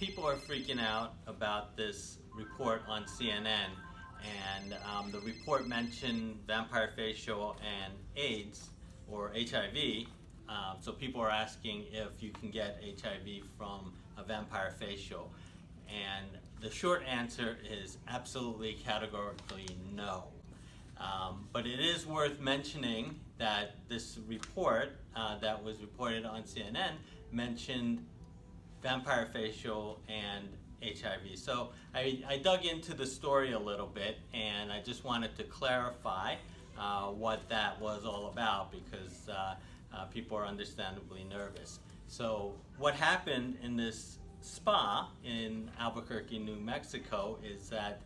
People are freaking out about this report on CNN, and the report mentioned vampire facial and AIDS or HIV. So people are asking if you can get HIV from a vampire facial, and the short answer is absolutely categorically no. But it is worth mentioning that this report that was reported on CNN mentioned vampire facial and HIV. So I dug into the story a little bit, and I just wanted to clarify what that was all about, because people are understandably nervous. So what happened in this spa in Albuquerque, New Mexico is that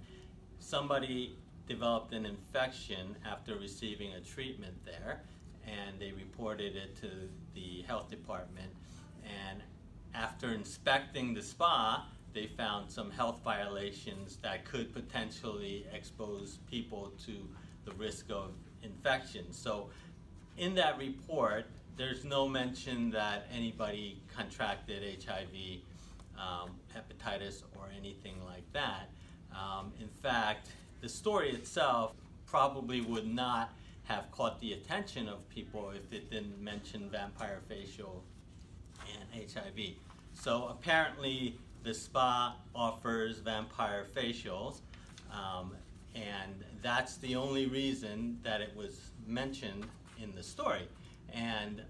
somebody developed an infection after receiving a treatment there, and they reported it to the health department. And after inspecting the spa, they found some health violations that could potentially expose people to the risk of infection. So in that report, there's no mention that anybody contracted HIV, hepatitis, or anything like that. In fact, the story itself probably would not have caught the attention of people if it didn't mention vampire facial and HIV. So apparently the spa offers vampire facials, and that's the only reason that it was mentioned in the story. And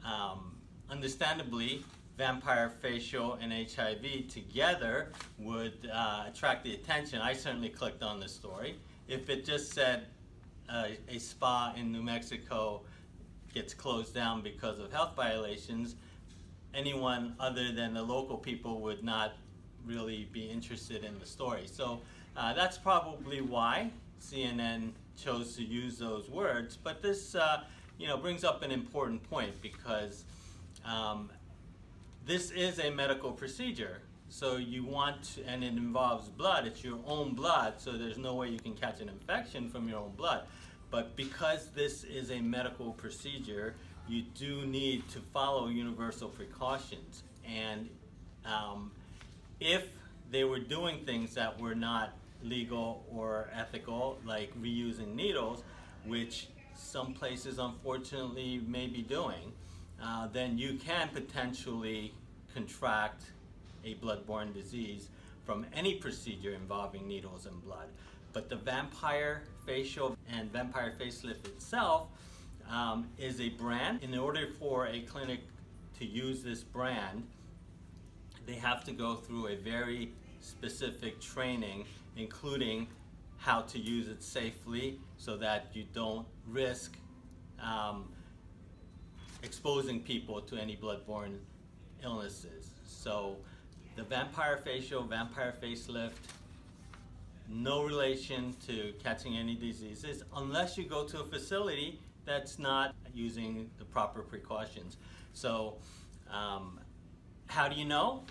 understandably, vampire facial and HIV together would attract the attention. I certainly clicked on the story. If it just said a spa in New Mexico gets closed down because of health violations, anyone other than the local people would not really be interested in the story. So that's probably why CNN chose to use those words. But this brings up an important point, because this is a medical procedure. So you want, and it involves blood, it's your own blood, so there's no way you can catch an infection from your own blood. But because this is a medical procedure, you do need to follow universal precautions. And if they were doing things that were not legal or ethical, like reusing needles, which some places unfortunately may be doing, then you can potentially contract a bloodborne disease from any procedure involving needles and blood. But the vampire facial and vampire facelift itself is a brand. In order for a clinic to use this brand, they have to go through a very specific training, including how to use it safely so that you don't risk exposing people to any bloodborne illnesses. So the vampire facial, vampire facelift, no relation to catching any diseases unless you go to a facility that's not using the proper precautions. So how do you know?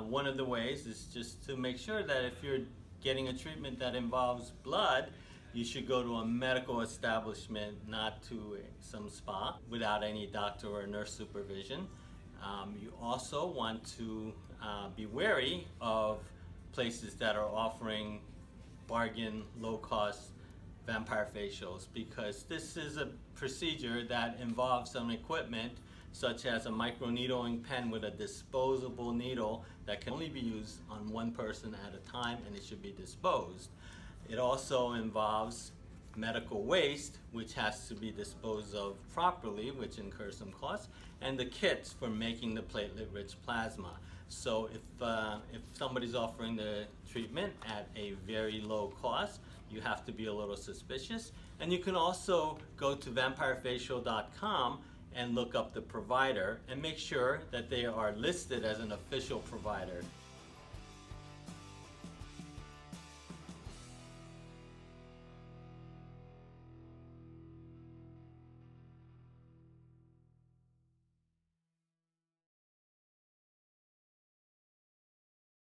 One of the ways is just to make sure that if you're getting a treatment that involves blood, you should go to a medical establishment, not to some spa, without any doctor or nurse supervision. You also want to be wary of places that are offering bargain, low-cost vampire facials, because this is a procedure that involves some equipment such as a microneedling pen with a disposable needle that can only be used on one person at a time, and it should be disposed. It also involves medical waste, which has to be disposed of properly, which incurs some costs, and the kits for making the platelet-rich plasma. So if somebody's offering the treatment at a very low cost, you have to be a little suspicious. And you can also go to vampirefacial.com and look up the provider and make sure that they are listed as an official provider.